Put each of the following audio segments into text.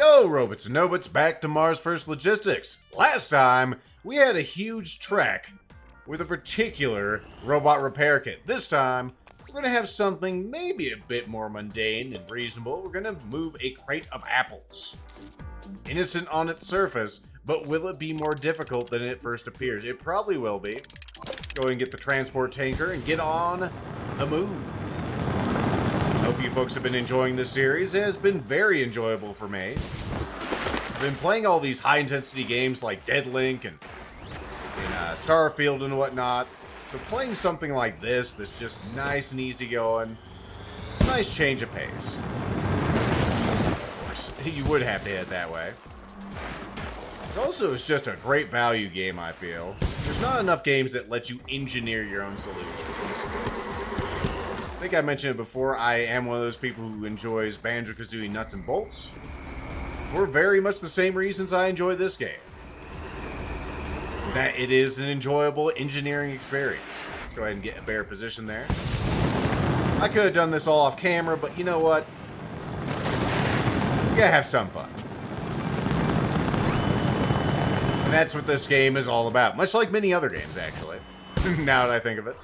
Yo, robots and nobots, back to Mars First Logistics. Last time, we had a huge trek with a particular robot repair kit. This time, we're going to have something maybe a bit more mundane and reasonable. We're going to move a crate of apples. Innocent on its surface, but will it be more difficult than it first appears? It probably will be. Go ahead and get the transport tanker and get on the move. Hope you folks have been enjoying this series. It has been very enjoyable for me. I've been playing all these high-intensity games like Deadlink and Starfield and whatnot. So playing something like this that's just nice and easy going, nice change of pace. Of course, you would have to hit that way. Also, it's just a great value game, I feel. There's not enough games that let you engineer your own solutions. I think I mentioned it before, I am one of those people who enjoys Banjo-Kazooie nuts and bolts. For very much the same reasons I enjoy this game. That it is an enjoyable engineering experience. Let's go ahead and get a better position there. I could have done this all off camera, but you know what? You gotta have some fun. And that's what this game is all about. Much like many other games, actually. Now that I think of it.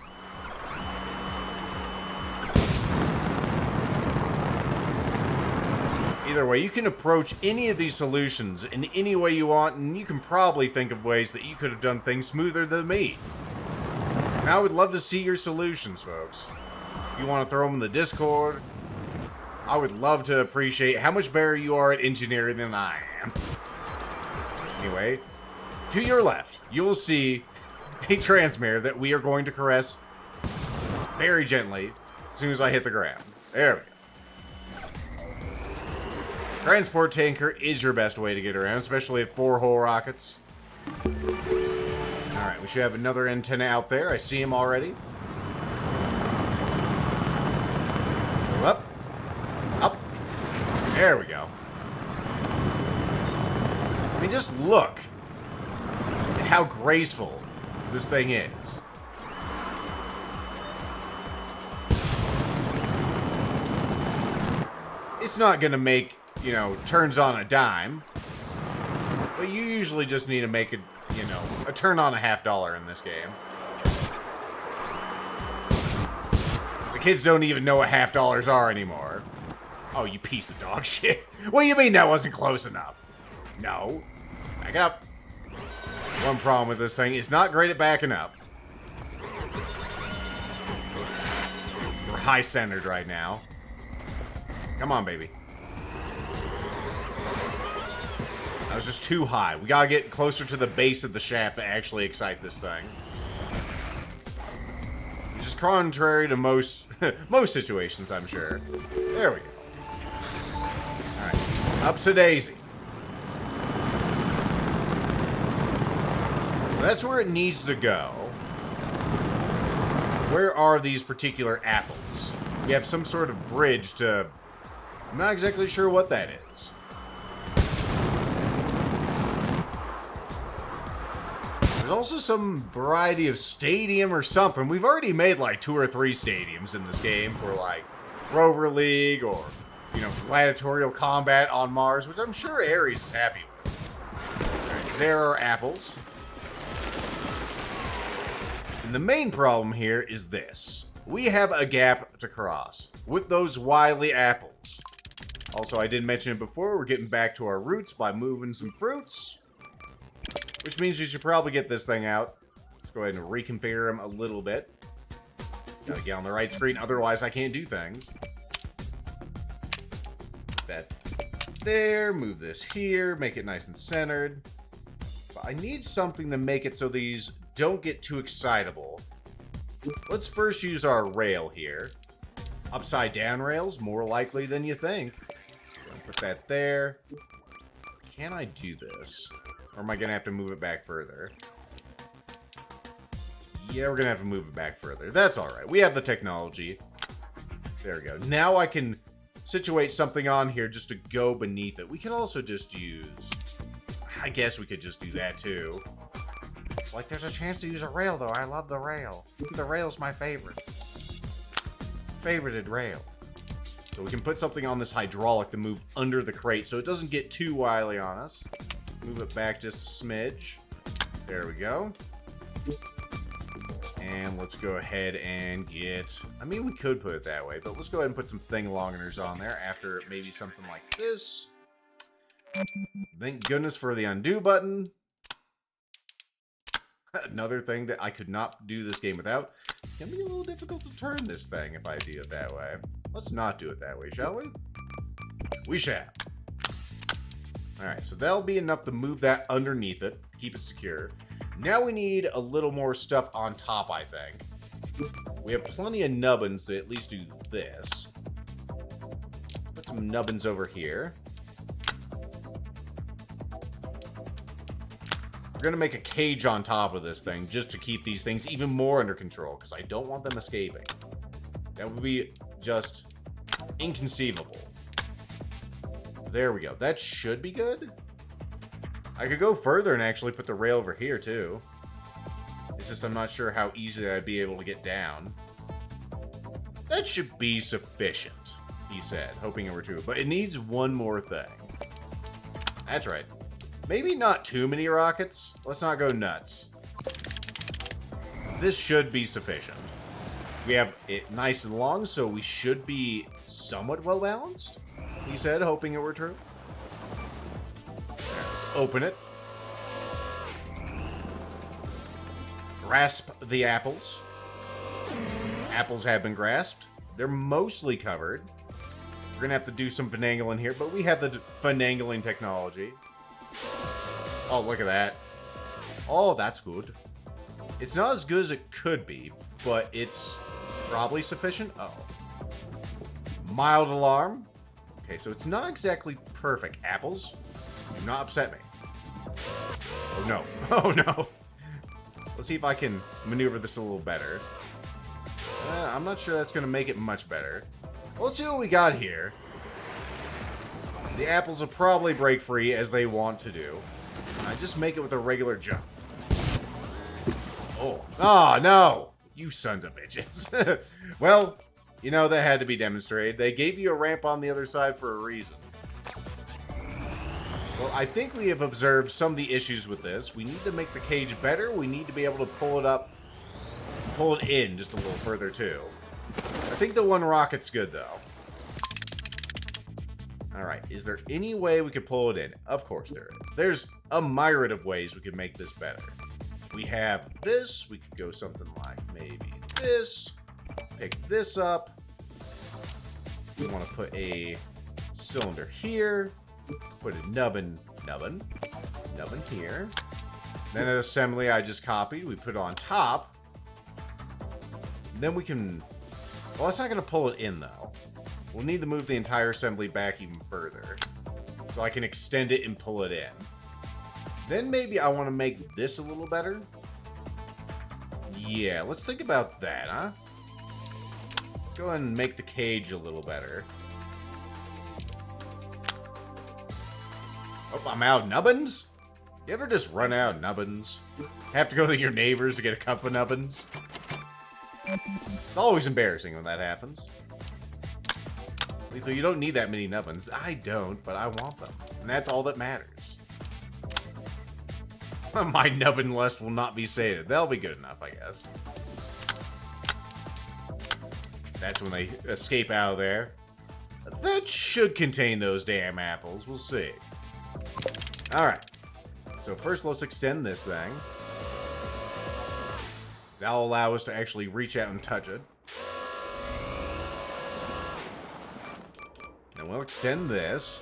Either way, you can approach any of these solutions in any way you want, and you can probably think of ways that you could have done things smoother than me. And I would love to see your solutions, folks. If you want to throw them in the Discord, I would love to appreciate how much better you are at engineering than I am. Anyway, to your left, you'll see a transmitter that we are going to caress very gently as soon as I hit the ground. There we go. Transport tanker is your best way to get around, especially at 4-hole rockets. Alright, we should have another antenna out there. I see him already. Go up. Up. There we go. I mean, just look at how graceful this thing is. It's not going to make, you know, turns on a dime. But you usually just need to make a, you know, a turn on a $50 in this game. The kids don't even know what $50 are anymore. Oh, you piece of dog shit. What do you mean that wasn't close enough? No. Back up. One problem with this thing, it's not great at backing up. We're high-centered right now. Come on, baby. That was just too high. We gotta get closer to the base of the shaft to actually excite this thing. Which is contrary to most most situations, I'm sure. There we go. Alright. Upsa daisy. So that's where it needs to go. Where are these particular apples? We have some sort of bridge to... I'm not exactly sure what that is. There's also some variety of stadium or something. We've already made like 2 or 3 stadiums in this game for like Rover League or, you know, gladiatorial combat on Mars, which I'm sure Ares is happy with. Right, there are apples. And the main problem here is this. We have a gap to cross with those wily apples. Also, I did mention it before, we're getting back to our roots by moving some fruits. Which means you should probably get this thing out. Let's go ahead and reconfigure him a little bit. Gotta get on the right screen, otherwise I can't do things. That there, move this here, make it nice and centered. But I need something to make it so these don't get too excitable. Let's first use our rail here. Upside down rails, more likely than you think. Put that there. Can I do this? Or am I going to have to move it back further? Yeah, we're going to have to move it back further. That's alright. We have the technology. There we go. Now I can situate something on here just to go beneath it. We can also just use... I guess we could just do that too. Like, there's a chance to use a rail, though. I love the rail. The rail's my favorite. Favorited rail. So we can put something on this hydraulic to move under the crate so it doesn't get too wily on us. Move it back just a smidge. There we go. And let's go ahead and get... I mean, we could put it that way, but let's go ahead and put some thing elongators on there after maybe something like this. Thank goodness for the undo button. Another thing that I could not do this game without. It's going to be a little difficult to turn this thing if I do it that way. Let's not do it that way, shall we? We shall. Alright, so that'll be enough to move that underneath it. Keep it secure. Now we need a little more stuff on top, I think. We have plenty of nubbins to at least do this. Put some nubbins over here. We're going to make a cage on top of this thing just to keep these things even more under control, because I don't want them escaping. That would be just inconceivable. There we go. That should be good. I could go further and actually put the rail over here, too. It's just I'm not sure how easily I'd be able to get down. That should be sufficient, he said, hoping it were true. But it needs one more thing. That's right. Maybe not too many rockets. Let's not go nuts. This should be sufficient. We have it nice and long, so we should be somewhat well balanced, he said, hoping it were true. Let's open it. Grasp the apples. Apples have been grasped. They're mostly covered. We're gonna have to do some finagling here, but we have the finagling technology. Oh, look at that. Oh, that's good. It's not as good as it could be, but it's probably sufficient. Oh. Mild alarm. Okay, so it's not exactly perfect. Apples, do not upset me. Oh, no. Oh, no. Let's see if I can maneuver this a little better. I'm not sure that's going to make it much better. Well, let's see what we got here. The apples will probably break free as they want to do. I just make it with a regular jump. Oh. Oh, no. You sons of bitches. Well, you know, that had to be demonstrated. They gave you a ramp on the other side for a reason. Well, I think we have observed some of the issues with this. We need to make the cage better. We need to be able to pull it up, pull it in just a little further, too. I think the one rocket's good, though. Alright, is there any way we could pull it in? Of course there is. There's a myriad of ways we could make this better. We have this. We could go something like maybe this. Pick this up. We want to put a cylinder here. Put a nubbin here. Then an assembly I just copied. We put it on top. Then we can... Well, it's not going to pull it in, though. We'll need to move the entire assembly back even further. So I can extend it and pull it in. Then maybe I want to make this a little better. Yeah, let's think about that, huh? Let's go ahead and make the cage a little better. Oh, I'm out of nubbins? You ever just run out of nubbins? Have to go to your neighbors to get a cup of nubbins? It's always embarrassing when that happens. Lethal, you don't need that many nubbins. I don't, but I want them. And that's all that matters. My nubbin list will not be sated. That'll be good enough, I guess. That's when they escape out of there. That should contain those damn apples. We'll see. Alright. So first, let's extend this thing. That'll allow us to actually reach out and touch it. And we'll extend this.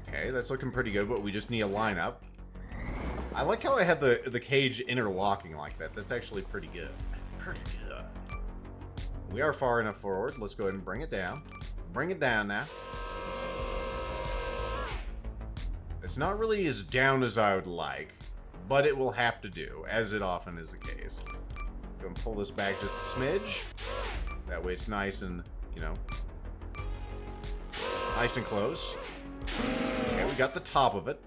Okay, that's looking pretty good, but we just need a lineup. I like how I have the cage interlocking like that. That's actually pretty good. Pretty good. We are far enough forward. Let's go ahead and bring it down. Bring it down now. It's not really as down as I would like, but it will have to do, as it often is the case. Go and pull this back just a smidge. That way it's nice and, you know, nice and close. Okay, we got the top of it.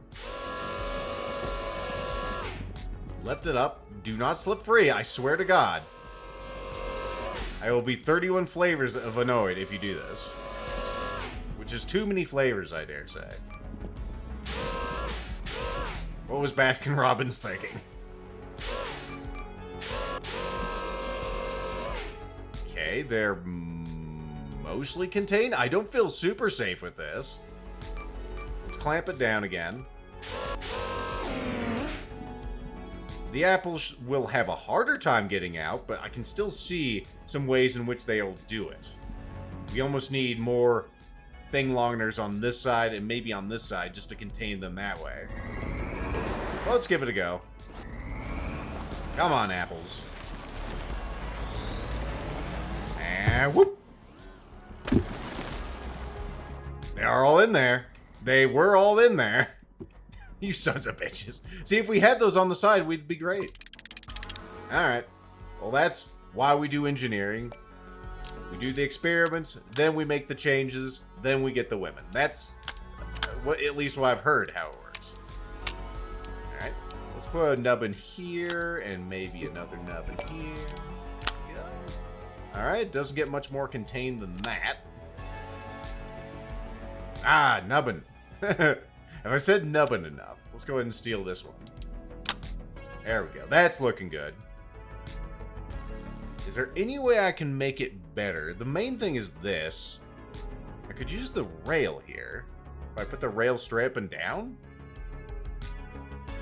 Lift it up. Do not slip free, I swear to God. I will be 31 flavors of annoyed if you do this. Which is too many flavors, I dare say. What was Baskin-Robbins thinking? Okay, they're mostly contained. I don't feel super safe with this. Let's clamp it down again. The apples will have a harder time getting out, but I can still see some ways in which they'll do it. We almost need more thing longeners on this side and maybe on this side just to contain them that way. Well, let's give it a go. Come on, apples. And whoop! They are all in there. They were all in there. You sons of bitches. See, if we had those on the side, we'd be great. Alright. Well, that's why we do engineering. We do the experiments, then we make the changes, then we get the women. That's what, at least what I've heard how it works. Alright. Let's put a nubbin here, and maybe another nubbin here. Alright, doesn't get much more contained than that. Ah, nubbin. Have I said nubbin enough? Let's go ahead and steal this one. There we go. That's looking good. Is there any way I can make it better? The main thing is this. I could use the rail here. If I put the rail straight up and down?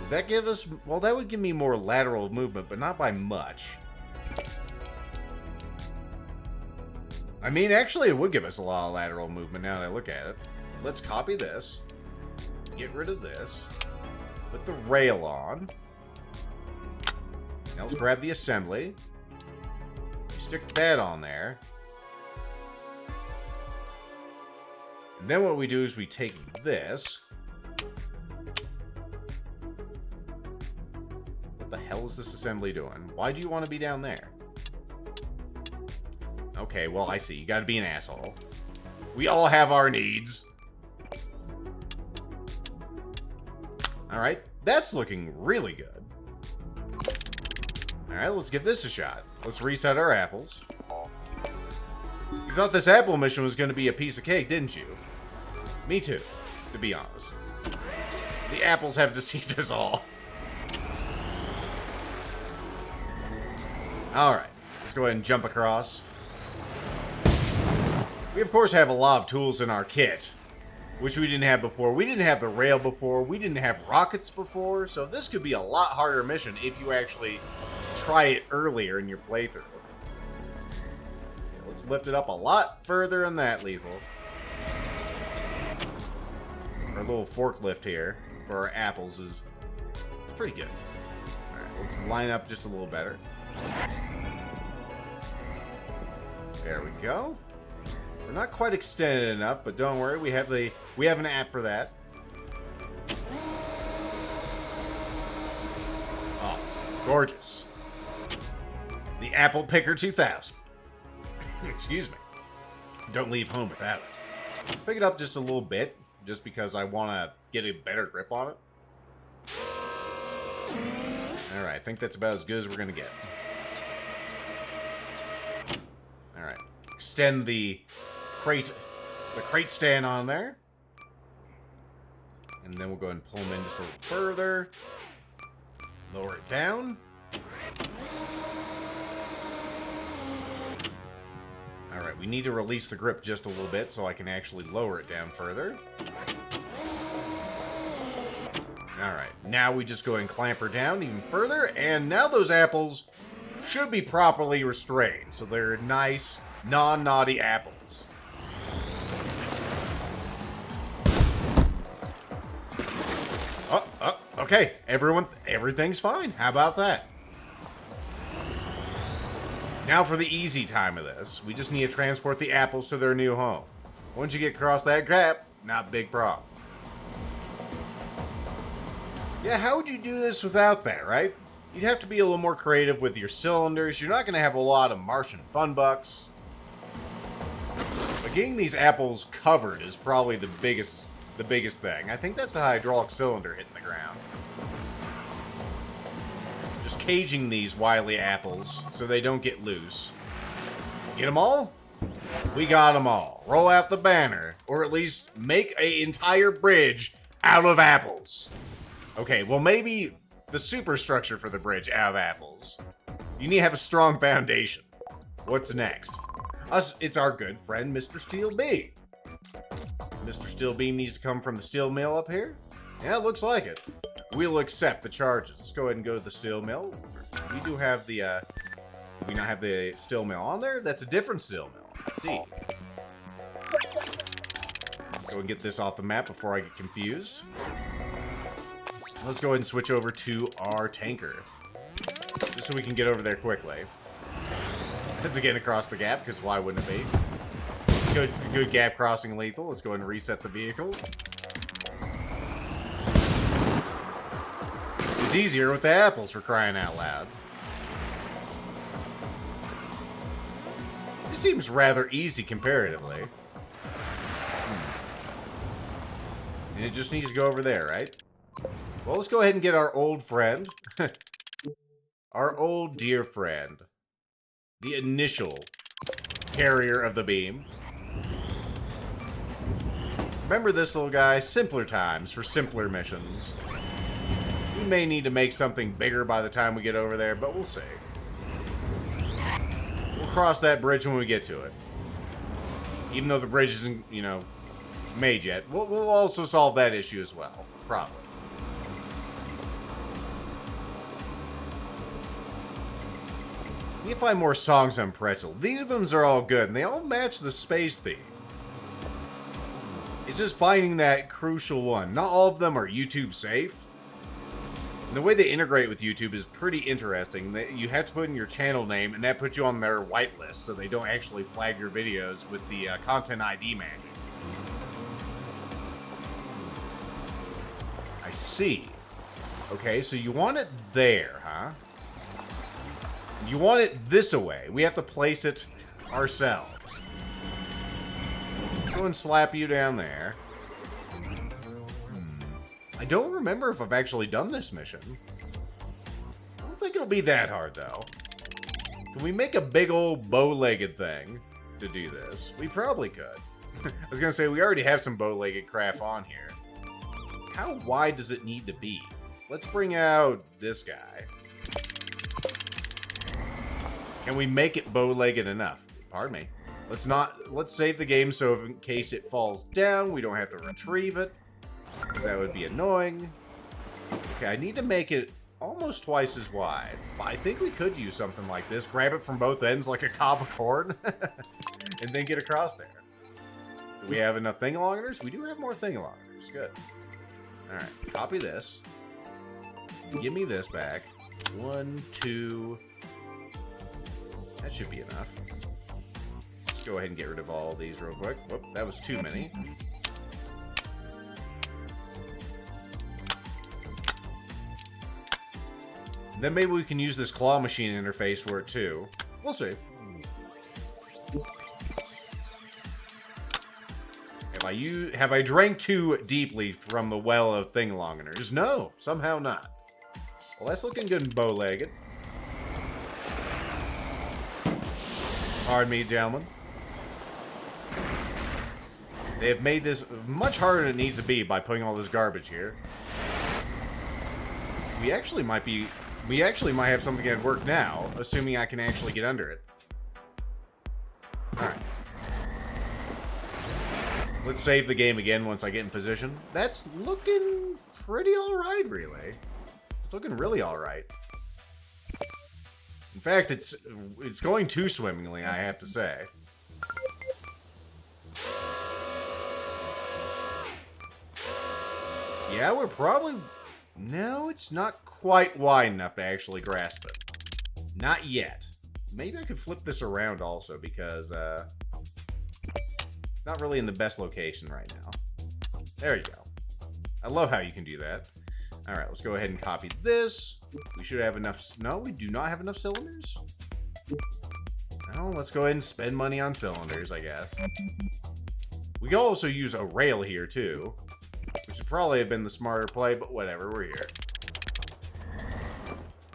Would that give us... Well, that would give me more lateral movement, but not by much. I mean, actually, it would give us a lot of lateral movement now that I look at it. Let's copy this. Get rid of this. Put the rail on. Now let's grab the assembly. Stick that on there. And then what we do is we take this. What the hell is this assembly doing? Why do you want to be down there? Okay, well, I see. You gotta be an asshole. We all have our needs. Alright, that's looking really good. Alright, let's give this a shot. Let's reset our apples. You thought this apple mission was going to be a piece of cake, didn't you? Me too, to be honest. The apples have deceived us all. Alright, let's go ahead and jump across. We, of course, have a lot of tools in our kit, which we didn't have before. We didn't have the rail before. We didn't have rockets before. So this could be a lot harder mission if you actually try it earlier in your playthrough. Okay, let's lift it up a lot further than that, Lethal. Our little forklift here for our apples is it's pretty good. Alright, let's line up just a little better. There we go. We're not quite extended enough, but don't worry, we have an app for that. Oh, gorgeous. The Apple Picker 2000. Excuse me. Don't leave home without it. Pick it up just a little bit, just because I want to get a better grip on it. Alright, I think that's about as good as we're going to get. Alright. Extend the crate stand on there. And then we'll go ahead and pull them in just a little further. Lower it down. Alright, we need to release the grip just a little bit so I can actually lower it down further. Alright, now we just go ahead and clamp her down even further, and now those apples should be properly restrained, so they're nice, non-naughty apples. Okay, everything's fine. How about that? Now for the easy time of this. We just need to transport the apples to their new home. Once you get across that gap, not a big problem. Yeah, how would you do this without that, right? You'd have to be a little more creative with your cylinders. You're not going to have a lot of Martian fun bucks. But getting these apples covered is probably the biggest thing. I think that's the hydraulic cylinder hitting the ground. Just caging these wily apples so they don't get loose. Get them all? We got them all. Roll out the banner. Or at least make an entire bridge out of apples. Okay, well maybe the superstructure for the bridge out of apples. You need to have a strong foundation. What's next? It's our good friend, Mr. Steel Beam. Mr. Steel Beam needs to come from the steel mill up here? Yeah, it looks like it. We'll accept the charges. Let's go ahead and go to the steel mill. We do have the, do we not have the steel mill on there? That's a different steel mill. Let's see. Go and get this off the map before I get confused. Let's go ahead and switch over to our tanker. Just so we can get over there quickly. As again across the gap, because why wouldn't it be? Good gap crossing lethal. Let's go ahead and reset the vehicle. It's easier with the apples, for crying out loud. It seems rather easy comparatively. And it just needs to go over there, right? Well, let's go ahead and get our old friend. Our old dear friend. The initial carrier of the beam. Remember this little guy? Simpler times for simpler missions. We may need to make something bigger by the time we get over there, but we'll see. We'll cross that bridge when we get to it. Even though the bridge isn't, you know, made yet. We'll also solve that issue as well. Probably. You find more songs on Pretzel. These ones are all good, and they all match the space theme. It's just finding that crucial one. Not all of them are YouTube safe. And the way they integrate with YouTube is pretty interesting. You have to put in your channel name, and that puts you on their whitelist, so they don't actually flag your videos with the Content ID magic. I see. Okay, so you want it there, huh? You want it this away. We have to place it ourselves. Let's go and slap you down there. I don't remember if I've actually done this mission. I don't think it'll be that hard, though. Can we make a big old bow-legged thing to do this? We probably could. I was going to say, we already have some bow-legged craft on here. How wide does it need to be? Let's bring out this guy. Can we make it bow-legged enough? Pardon me. Let's save the game so in case it falls down, we don't have to retrieve it. That would be annoying. Okay, I need to make it almost twice as wide. I think we could use something like this. Grab it from both ends like a cob of corn. And then get across there. Do we have enough thing-alongers? We do have more thing-alongers. Good. Alright, copy this. Give me this back. 1, 2... That should be enough. Let's go ahead and get rid of all these real quick. Whoop, that was too many. Then maybe we can use this claw machine interface for it too. We'll see. Have I drank too deeply from the well of thing-alongers? No, somehow not. Well, that's looking good and bow-legged. Pardon me, gentlemen. They have made this much harder than it needs to be by putting all this garbage here. We actually might have something at work now, assuming I can actually get under it. Alright. Let's save the game again once I get in position. That's looking pretty alright, really. It's looking really alright. In fact, it's going too swimmingly, I have to say. Yeah, we're probably... No, it's not quite wide enough to actually grasp it. Not yet. Maybe I could flip this around also, because it's not really in the best location right now. There you go. I love how you can do that. Alright, let's go ahead and copy this. We should have enough... No, we do not have enough cylinders. No, let's go ahead and spend money on cylinders, I guess. We can also use a rail here, too. Which would probably have been the smarter play, but whatever, we're here.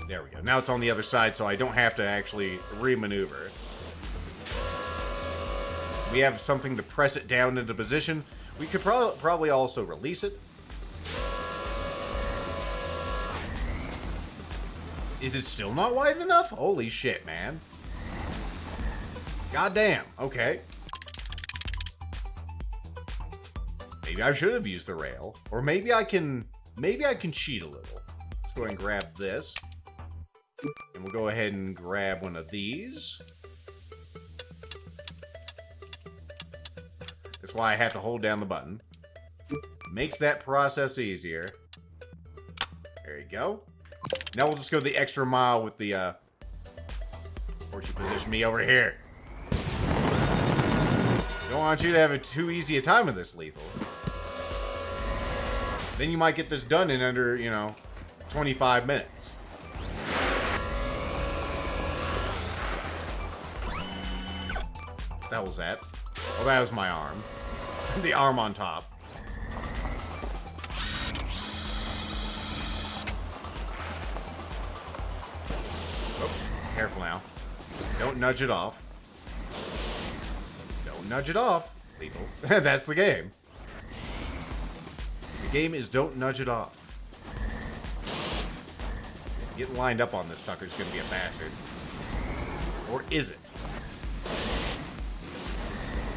There we go. Now it's on the other side, so I don't have to actually re-maneuver. We have something to press it down into position. We could probably also release it. Is it still not wide enough? Holy shit, man. Goddamn. Okay. Maybe I should have used the rail. Or maybe I can cheat a little. Let's go ahead and grab this. And we'll go ahead and grab one of these. That's why I have to hold down the button. Makes that process easier. There you go. Now we'll just go the extra mile with the, Where'd you position me over here? Don't want you to have too easy a time with this, Lethal. Then you might get this done in under, 25 minutes. What the hell was that? Oh, that was my arm. The arm on top. Oh, careful now. Don't nudge it off. Don't nudge it off, people. That's the game. The game is don't nudge it off. Getting lined up on this sucker's gonna be a bastard. Or is it?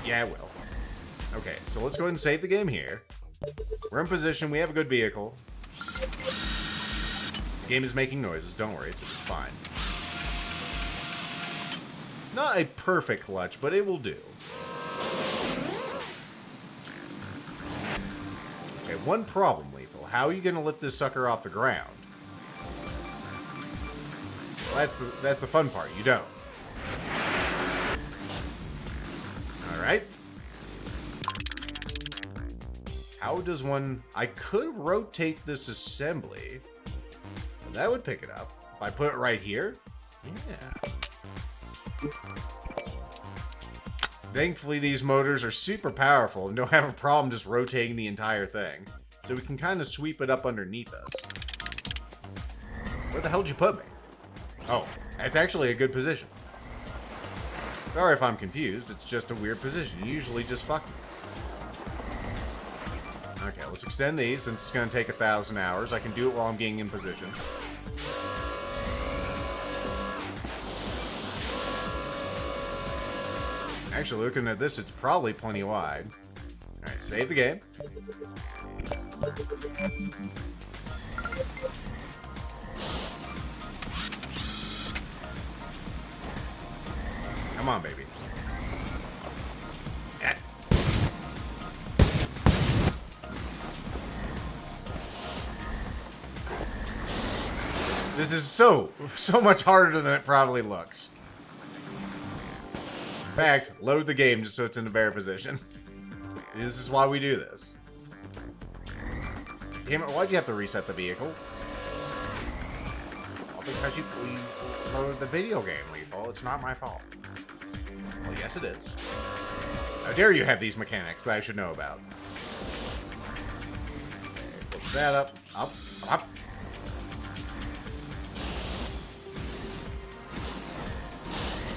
Yeah, it will. Okay, so let's go ahead and save the game here. We're in position. We have a good vehicle. The game is making noises. Don't worry. It's fine. It's not a perfect clutch, but it will do. Okay, one problem, Lethal. How are you going to lift this sucker off the ground? Well, that's the fun part. You don't. Alright. How does one... I could rotate this assembly. That would pick it up. If I put it right here. Yeah. Thankfully, these motors are super powerful and don't have a problem just rotating the entire thing. So we can kind of sweep it up underneath us. Where the hell did you put me? Oh, that's actually a good position. Sorry if I'm confused. It's just a weird position. You usually just fuck me. Okay, let's extend these since it's going to take 1,000 hours. I can do it while I'm getting in position. Actually, looking at this, it's probably plenty wide. Alright, save the game. Come on, baby. This is so much harder than it probably looks. In fact, load the game just so it's in a better position. This is why we do this. Damn it, why'd you have to reset the vehicle? All because you loaded the video game, Lethal. It's not my fault. Well, yes it is. How dare you have these mechanics that I should know about. Okay, flip that up, up, up.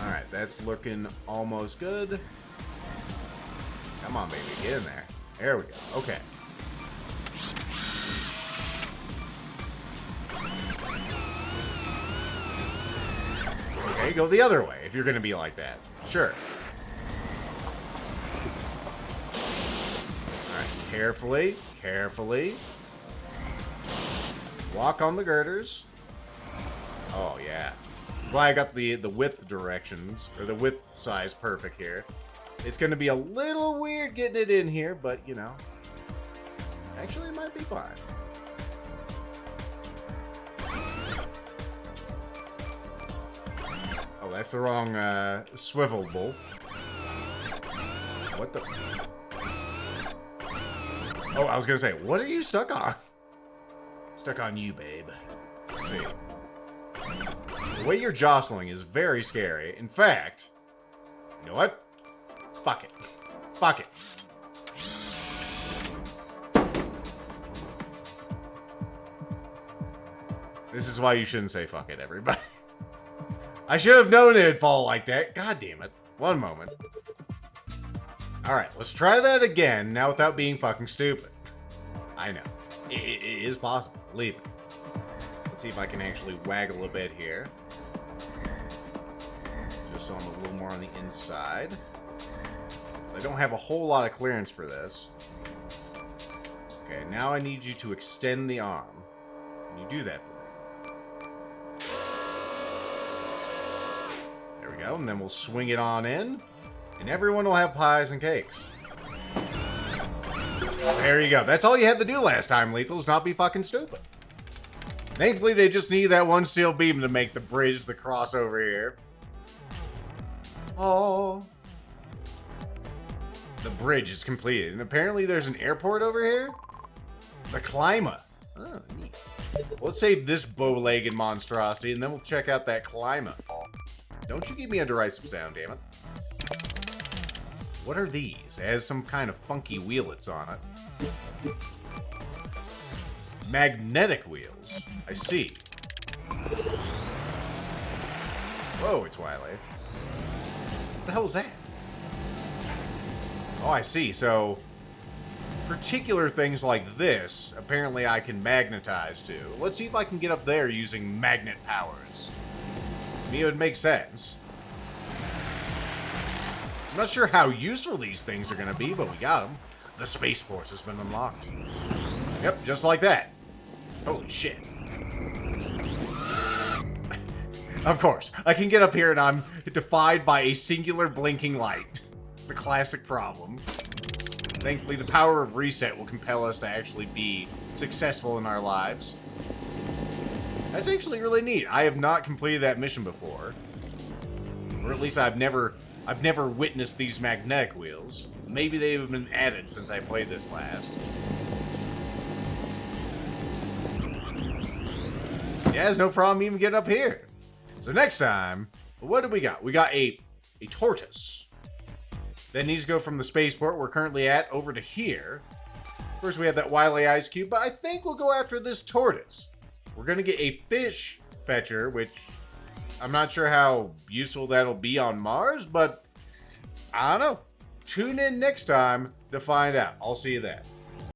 Alright, that's looking almost good. Come on, baby. Get in there. There we go. Okay. Okay, go the other way if you're going to be like that. Sure. Alright, carefully. Carefully. Walk on the girders. Oh, yeah. Glad I got the width directions, or the width size perfect here. It's going to be a little weird getting it in here, but, actually it might be fine. Oh, that's the wrong swivel bowl. What the... Oh, I was going to say, what are you stuck on? Stuck on you, babe. Let's see. The way you're jostling is very scary. In fact, you know what? Fuck it. Fuck it. This is why you shouldn't say fuck it, everybody. I should have known it'd fall like that. God damn it. One moment. Alright, let's try that again, now without being fucking stupid. I know. It is possible. Believe me. Let's see if I can actually waggle a bit here. Just so I'm a little more on the inside. I don't have a whole lot of clearance for this. Okay, now I need you to extend the arm. Can you do that for me? There we go, and then we'll swing it on in. And everyone will have pies and cakes. There you go. That's all you had to do last time, Lethals. Not be fucking stupid. Thankfully, they just need that one steel beam to make the bridge the crossover here. Oh. The bridge is completed. And apparently there's an airport over here? The Clima. Oh, neat. Let's save this bow-legged monstrosity, and then we'll check out that Clima. Don't you give me a derisive sound, damn it. What are these? It has some kind of funky wheelets on it. Magnetic wheels. I see. Whoa, it's Wily. What the hell is that? Oh, I see. So, particular things like this, apparently I can magnetize to. Let's see if I can get up there using magnet powers. I mean, it would make sense. I'm not sure how useful these things are going to be, but we got them. The spaceport has been unlocked. Yep, just like that. Holy shit. Of course, I can get up here and I'm defied by a singular blinking light. The classic problem. Thankfully, the power of reset will compel us to actually be successful in our lives. That's actually really neat. I have not completed that mission before. Or at least I've never witnessed these magnetic wheels. Maybe they've been added since I played this last. Yeah, there's no problem even getting up here. So next time, what do we got? We got a tortoise. That needs to go from the spaceport we're currently at over to here. First we have that wily ice cube, but I think we'll go after this tortoise. We're going to get a fish fetcher, which I'm not sure how useful that'll be on Mars, but I don't know. Tune in next time to find out. I'll see you then.